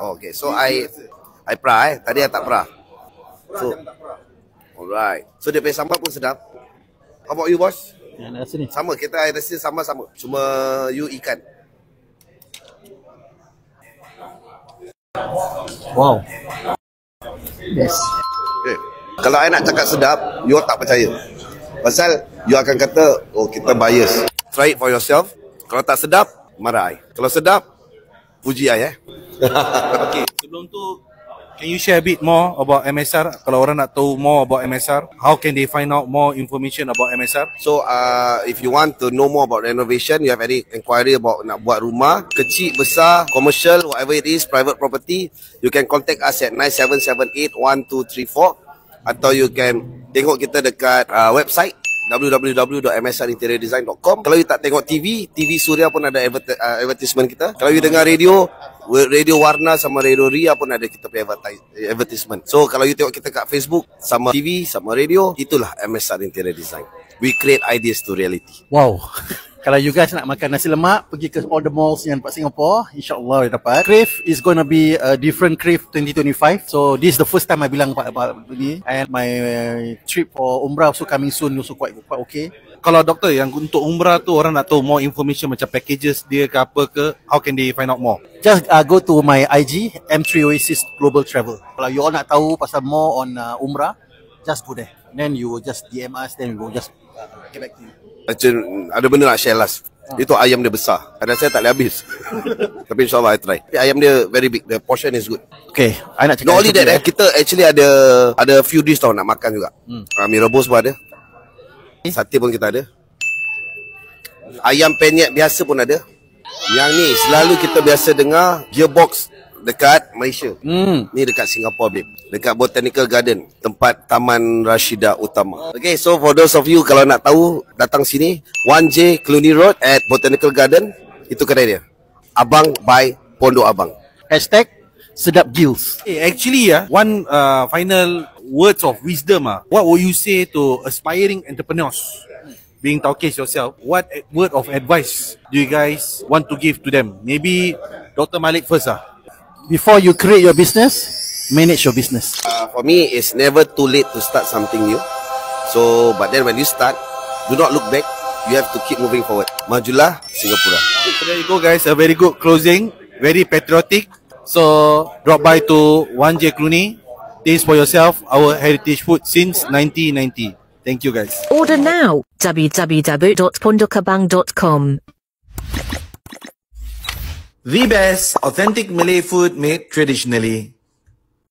Oh, okay. So I pra Tadi I tak pra. So alright. So dia punya sambal pun sedap. How about you, boss? Yang rasa ni. Sama, kita rasa sama-sama. Cuma you ikan. Wow. Yes. Okay. Kalau I nak cakap sedap, you tak percaya. Pasal you akan kata, oh kita bias. Try it for yourself. Kalau tak sedap, marah I. Kalau sedap, puji I Okay, sebelum tu, can you share a bit more about MSR? Kalau orang nak tahu more about MSR, how can they find out more information about MSR? So if you want to know more about renovation, you have any inquiry about nak buat rumah, kecil, besar, commercial, whatever it is, private property, you can contact us at 97781234 atau you can tengok kita dekat website www.msrinteriordesign.com. Kalau you tak tengok TV Suria pun ada advertisement kita. Kalau you dengar radio Warna sama Radio Ria pun ada kita punya advertisement. So kalau you tengok kita kat Facebook sama TV sama radio, itulah MSR Interior Design. We create ideas to reality. Wow. Kalau you guys nak makan nasi lemak, pergi ke all the malls yang dekat Singapore, insyaAllah you dapat. Crave is going to be a different Crave 2025. So this is the first time I bilang about ini. And my trip for Umrah also coming soon, also quite okay. Kalau doktor, yang untuk umrah tu orang nak tahu more information macam packages dia ke apa ke, how can they find out more? Just go to my IG, M3 Oasis Global Travel. Kalau you all nak tahu pasal more on Umrah, just go there. Then you will just DM us, then we will just get back to you. Macam ada benda nak share last. Itu ayam dia besar. Kadang saya tak boleh habis. Tapi insyaAllah I try. Tapi ayam dia very big. The portion is good. Okay, I nak cakap. Not only that, kita actually ada few dish tau nak makan juga. Mi rebus pun ada. Sate pun kita ada. Ayam penyet biasa pun ada. Yang ni selalu kita biasa dengar Gearbox dekat Malaysia. Ni dekat Singapore, babe. Dekat Botanical Garden, tempat Taman Rashidah Utama. Okay, so for those of you kalau nak tahu, datang sini 1J Cluny Road at Botanical Garden. Itu kedai dia. Abang by Pondok Abang. Hashtag Sedap Gills. Actually, one final words of wisdom. What would you say to aspiring entrepreneurs? Being Taukis yourself, what word of advice do you guys want to give to them? Maybe Dr. Malik first. Before you create your business, manage your business. For me, it's never too late to start something new. So, but then when you start, do not look back. You have to keep moving forward. Majulah Singapura. So there you go, guys. A very good closing. Very patriotic. So, drop by to 1J Cluny. Taste for yourself our heritage food since 1990. Thank you, guys. Order now. www.pondokabang.com. The best authentic Malay food made traditionally.